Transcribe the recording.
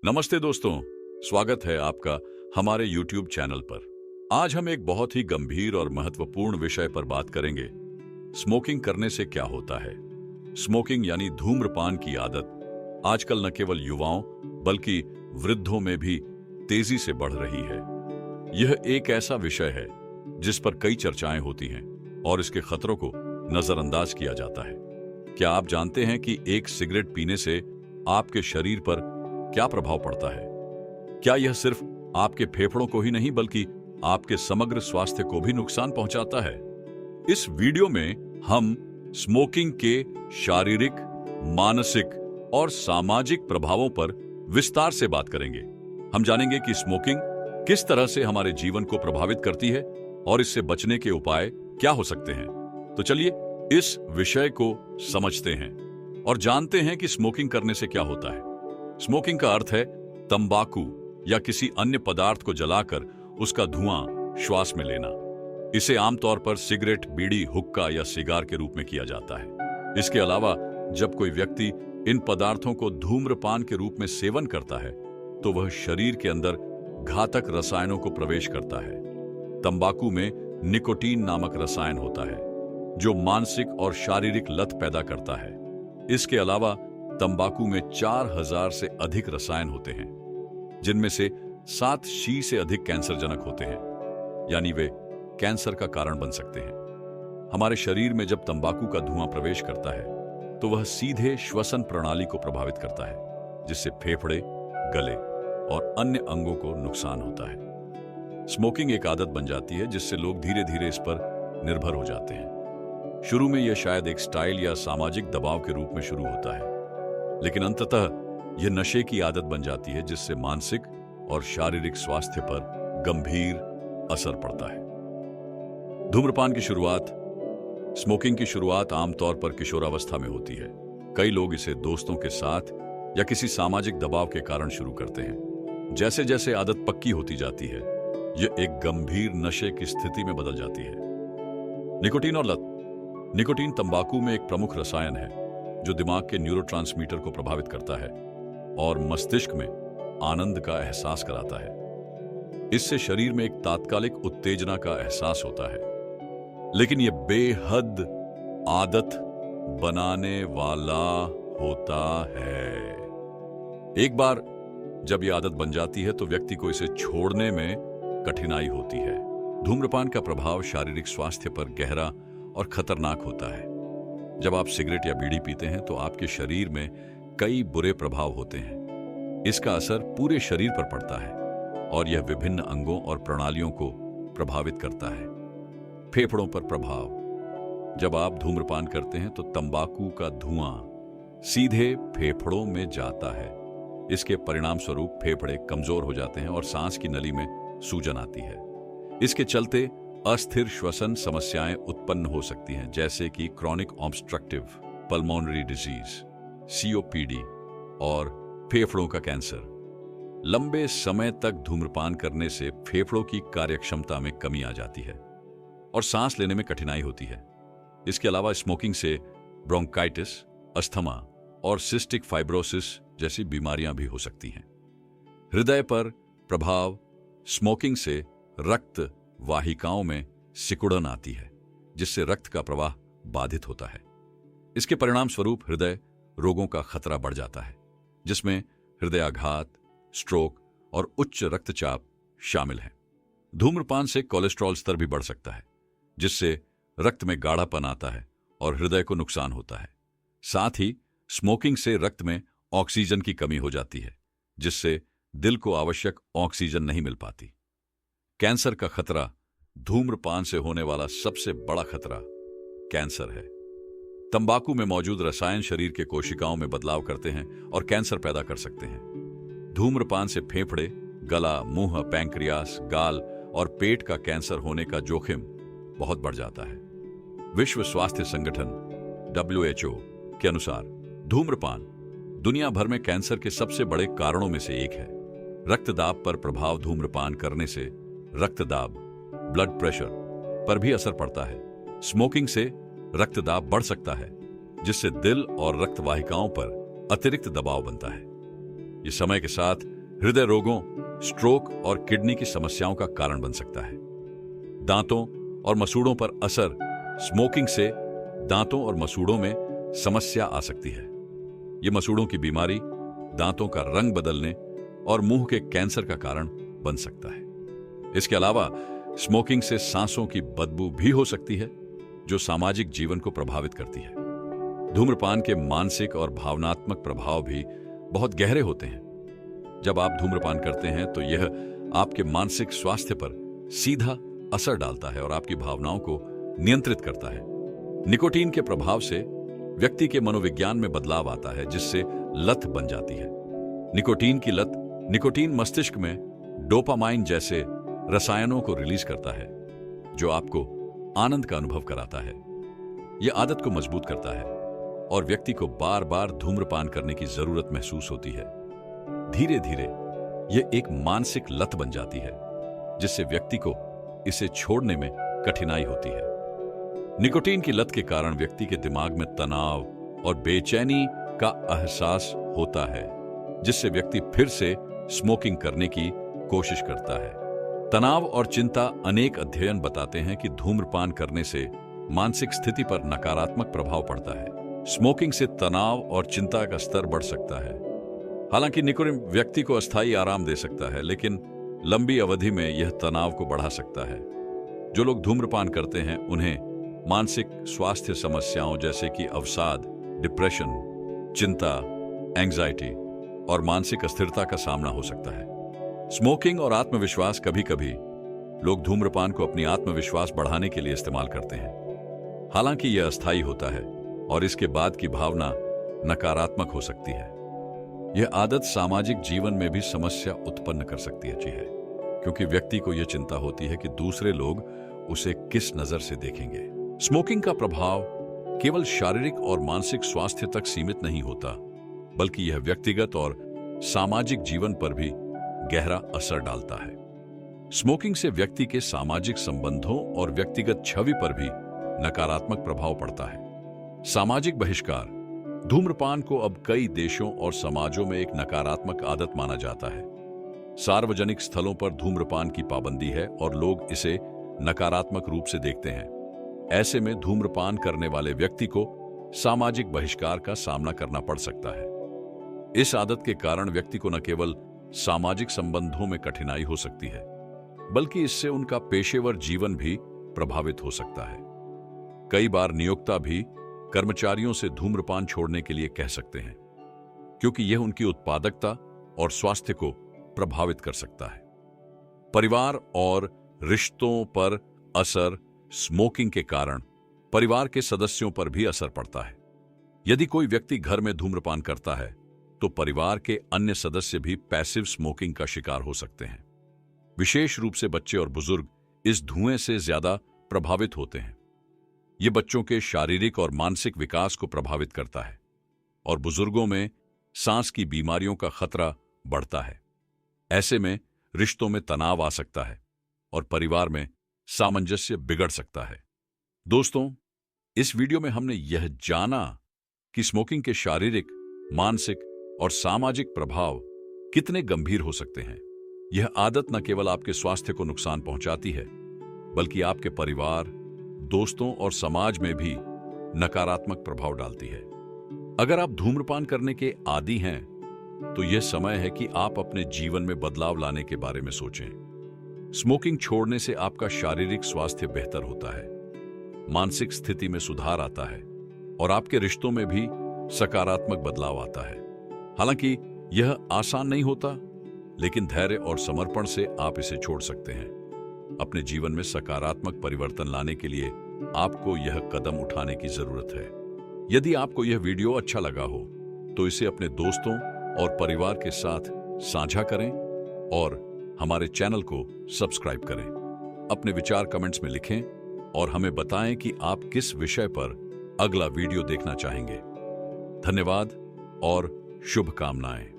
नमस्ते दोस्तों, स्वागत है आपका हमारे YouTube चैनल पर। आज हम एक बहुत ही गंभीर और महत्वपूर्ण विषय पर बात करेंगे। स्मोकिंग करने से क्या होता है। स्मोकिंग यानी धूम्रपान की आदत आजकल न केवल युवाओं बल्कि वृद्धों में भी तेजी से बढ़ रही है। यह एक ऐसा विषय है जिस पर कई चर्चाएं होती हैं और इसके खतरों को नजरअंदाज किया जाता है। क्या आप जानते हैं कि एक सिगरेट पीने से आपके शरीर पर क्या प्रभाव पड़ता है? क्या यह सिर्फ आपके फेफड़ों को ही नहीं बल्कि आपके समग्र स्वास्थ्य को भी नुकसान पहुंचाता है? इस वीडियो में हम स्मोकिंग के शारीरिक, मानसिक और सामाजिक प्रभावों पर विस्तार से बात करेंगे। हम जानेंगे कि स्मोकिंग किस तरह से हमारे जीवन को प्रभावित करती है और इससे बचने के उपाय क्या हो सकते हैं। तो चलिए इस विषय को समझते हैं और जानते हैं कि स्मोकिंग करने से क्या होता है। स्मोकिंग का अर्थ है तंबाकू या किसी अन्य पदार्थ को जलाकर उसका धुआं श्वास में लेना। इसे आमतौर पर सिगरेट, बीड़ी, हुक्का या सिगार के रूप में किया जाता है। इसके अलावा जब कोई व्यक्ति इन पदार्थों को धूम्रपान के रूप में सेवन करता है तो वह शरीर के अंदर घातक रसायनों को प्रवेश करता है। तंबाकू में निकोटीन नामक रसायन होता है जो मानसिक और शारीरिक लत पैदा करता है। इसके अलावा तंबाकू में 4000 से अधिक रसायन होते हैं जिनमें से 7 से अधिक कैंसरजनक होते हैं, यानी वे कैंसर का कारण बन सकते हैं। हमारे शरीर में जब तंबाकू का धुआं प्रवेश करता है तो वह सीधे श्वसन प्रणाली को प्रभावित करता है, जिससे फेफड़े, गले और अन्य अंगों को नुकसान होता है। स्मोकिंग एक आदत बन जाती है जिससे लोग धीरे धीरे इस पर निर्भर हो जाते हैं। शुरू में यह शायद एक स्टाइल या सामाजिक दबाव के रूप में शुरू होता है, लेकिन अंततः यह नशे की आदत बन जाती है जिससे मानसिक और शारीरिक स्वास्थ्य पर गंभीर असर पड़ता है। धूम्रपान की शुरुआत, स्मोकिंग की शुरुआत आमतौर पर किशोरावस्था में होती है। कई लोग इसे दोस्तों के साथ या किसी सामाजिक दबाव के कारण शुरू करते हैं। जैसे जैसे आदत पक्की होती जाती है, यह एक गंभीर नशे की स्थिति में बदल जाती है। निकोटीन और लत। निकोटीन तंबाकू में एक प्रमुख रसायन है जो दिमाग के न्यूरोट्रांसमीटर को प्रभावित करता है और मस्तिष्क में आनंद का एहसास कराता है। इससे शरीर में एक तात्कालिक उत्तेजना का एहसास होता है, लेकिन यह बेहद आदत बनाने वाला होता है। एक बार जब यह आदत बन जाती है तो व्यक्ति को इसे छोड़ने में कठिनाई होती है। धूम्रपान का प्रभाव शारीरिक स्वास्थ्य पर गहरा और खतरनाक होता है। जब आप सिगरेट या बीड़ी पीते हैं तो आपके शरीर में कई बुरे प्रभाव होते हैं। इसका असर पूरे शरीर पर पड़ता है और यह विभिन्न अंगों और प्रणालियों को प्रभावित करता है। फेफड़ों पर प्रभाव। जब आप धूम्रपान करते हैं तो तंबाकू का धुआं सीधे फेफड़ों में जाता है। इसके परिणाम स्वरूप फेफड़े कमजोर हो जाते हैं और सांस की नली में सूजन आती है। इसके चलते अस्थिर श्वसन समस्याएं उत्पन्न हो सकती हैं, जैसे कि chronic obstructive pulmonary disease, COPD और फेफड़ों का कैंसर। लंबे समय तक धूम्रपान करने से फेफड़ों की कार्यक्षमता में कमी आ जाती है और सांस लेने में कठिनाई होती है। इसके अलावा स्मोकिंग से ब्रोंकाइटिस, अस्थमा और सिस्टिक फाइब्रोसिस जैसी बीमारियां भी हो सकती हैं। हृदय पर प्रभाव। स्मोकिंग से रक्त वाहिकाओं में सिकुड़न आती है जिससे रक्त का प्रवाह बाधित होता है। इसके परिणाम स्वरूप हृदय रोगों का खतरा बढ़ जाता है, जिसमें हृदयाघात, स्ट्रोक और उच्च रक्तचाप शामिल हैं। धूम्रपान से कोलेस्ट्रॉल स्तर भी बढ़ सकता है, जिससे रक्त में गाढ़ापन आता है और हृदय को नुकसान होता है। साथ ही स्मोकिंग से रक्त में ऑक्सीजन की कमी हो जाती है, जिससे दिल को आवश्यक ऑक्सीजन नहीं मिल पाती। कैंसर का खतरा। धूम्रपान से होने वाला सबसे बड़ा खतरा कैंसर है। तंबाकू में मौजूद रसायन शरीर के कोशिकाओं में बदलाव करते हैं और कैंसर पैदा कर सकते हैं। धूम्रपान से फेफड़े, गला, मुंह, पैंक्रियास, गाल और पेट का कैंसर होने का जोखिम बहुत बढ़ जाता है। विश्व स्वास्थ्य संगठन WHO के अनुसार धूम्रपान दुनिया भर में कैंसर के सबसे बड़े कारणों में से एक है। रक्तदाब पर प्रभाव। धूम्रपान करने से रक्तदाब, ब्लड प्रेशर पर भी असर पड़ता है। स्मोकिंग से रक्तदाब बढ़ सकता है, जिससे दिल और रक्त वाहिकाओं पर अतिरिक्त दबाव बनता है। ये समय के साथ हृदय रोगों, स्ट्रोक और किडनी की समस्याओं का कारण बन सकता है। दांतों और मसूड़ों पर असर। स्मोकिंग से दांतों और मसूड़ों में समस्या आ सकती है। ये मसूड़ों की बीमारी, दांतों का रंग बदलने और मुंह के कैंसर का कारण बन सकता है। इसके अलावा स्मोकिंग से सांसों की बदबू भी हो सकती है, जो सामाजिक जीवन को प्रभावित करती है। धूम्रपान के मानसिक और भावनात्मक प्रभाव भी बहुत गहरे होते हैं। जब आप धूम्रपान करते हैं तो यह आपके मानसिक स्वास्थ्य पर सीधा असर डालता है और आपकी भावनाओं को नियंत्रित करता है। निकोटीन के प्रभाव से व्यक्ति के मनोविज्ञान में बदलाव आता है, जिससे लत बन जाती है। निकोटीन की लत। निकोटीन मस्तिष्क में डोपामाइन जैसे रसायनों को रिलीज करता है, जो आपको आनंद का अनुभव कराता है। यह आदत को मजबूत करता है और व्यक्ति को बार बार धूम्रपान करने की जरूरत महसूस होती है। धीरे धीरे यह एक मानसिक लत बन जाती है, जिससे व्यक्ति को इसे छोड़ने में कठिनाई होती है। निकोटीन की लत के कारण व्यक्ति के दिमाग में तनाव और बेचैनी का एहसास होता है, जिससे व्यक्ति फिर से स्मोकिंग करने की कोशिश करता है। तनाव और चिंता। अनेक अध्ययन बताते हैं कि धूम्रपान करने से मानसिक स्थिति पर नकारात्मक प्रभाव पड़ता है। स्मोकिंग से तनाव और चिंता का स्तर बढ़ सकता है। हालांकि निकोटीन व्यक्ति को अस्थायी आराम दे सकता है, लेकिन लंबी अवधि में यह तनाव को बढ़ा सकता है। जो लोग धूम्रपान करते हैं उन्हें मानसिक स्वास्थ्य समस्याओं जैसे कि अवसाद, डिप्रेशन, चिंता, एंजाइटी और मानसिक अस्थिरता का सामना हो सकता है। स्मोकिंग और आत्मविश्वास। कभी कभी लोग धूम्रपान को अपनी आत्मविश्वास बढ़ाने के लिए इस्तेमाल करते हैं। हालांकि यह अस्थायी होता है और इसके बाद की भावना नकारात्मक हो सकती है। यह आदत सामाजिक जीवन में भी समस्या उत्पन्न कर सकती है, क्योंकि व्यक्ति को यह चिंता होती है कि दूसरे लोग उसे किस नजर से देखेंगे। स्मोकिंग का प्रभाव केवल शारीरिक और मानसिक स्वास्थ्य तक सीमित नहीं होता, बल्कि यह व्यक्तिगत और सामाजिक जीवन पर भी गहरा असर डालता है। स्मोकिंग से व्यक्ति के सामाजिक संबंधों और व्यक्तिगत छवि पर भी नकारात्मक प्रभाव पड़ता है। सामाजिक बहिष्कार। धूम्रपान को अब कई देशों और समाजों में एक नकारात्मक आदत माना जाता है। सार्वजनिक स्थलों पर धूम्रपान की पाबंदी है और लोग इसे नकारात्मक रूप से देखते हैं। ऐसे में धूम्रपान करने वाले व्यक्ति को सामाजिक बहिष्कार का सामना करना पड़ सकता है। इस आदत के कारण व्यक्ति को न केवल सामाजिक संबंधों में कठिनाई हो सकती है, बल्कि इससे उनका पेशेवर जीवन भी प्रभावित हो सकता है। कई बार नियोक्ता भी कर्मचारियों से धूम्रपान छोड़ने के लिए कह सकते हैं, क्योंकि यह उनकी उत्पादकता और स्वास्थ्य को प्रभावित कर सकता है। परिवार और रिश्तों पर असर। स्मोकिंग के कारण परिवार के सदस्यों पर भी असर पड़ता है। यदि कोई व्यक्ति घर में धूम्रपान करता है तो परिवार के अन्य सदस्य भी पैसिव स्मोकिंग का शिकार हो सकते हैं। विशेष रूप से बच्चे और बुजुर्ग इस धुएं से ज्यादा प्रभावित होते हैं। यह बच्चों के शारीरिक और मानसिक विकास को प्रभावित करता है और बुजुर्गों में सांस की बीमारियों का खतरा बढ़ता है। ऐसे में रिश्तों में तनाव आ सकता है और परिवार में सामंजस्य बिगड़ सकता है। दोस्तों, इस वीडियो में हमने यह जाना कि स्मोकिंग के शारीरिक, मानसिक और सामाजिक प्रभाव कितने गंभीर हो सकते हैं। यह आदत न केवल आपके स्वास्थ्य को नुकसान पहुंचाती है, बल्कि आपके परिवार, दोस्तों और समाज में भी नकारात्मक प्रभाव डालती है। अगर आप धूम्रपान करने के आदी हैं, तो यह समय है कि आप अपने जीवन में बदलाव लाने के बारे में सोचें। स्मोकिंग छोड़ने से आपका शारीरिक स्वास्थ्य बेहतर होता है, मानसिक स्थिति में सुधार आता है और आपके रिश्तों में भी सकारात्मक बदलाव आता है। हालांकि यह आसान नहीं होता, लेकिन धैर्य और समर्पण से आप इसे छोड़ सकते हैं। अपने जीवन में सकारात्मक परिवर्तन लाने के लिए आपको यह कदम उठाने की जरूरत है। यदि आपको यह वीडियो अच्छा लगा हो तो इसे अपने दोस्तों और परिवार के साथ साझा करें और हमारे चैनल को सब्सक्राइब करें। अपने विचार कमेंट्स में लिखें और हमें बताएं कि आप किस विषय पर अगला वीडियो देखना चाहेंगे। धन्यवाद और शुभकामनाएं।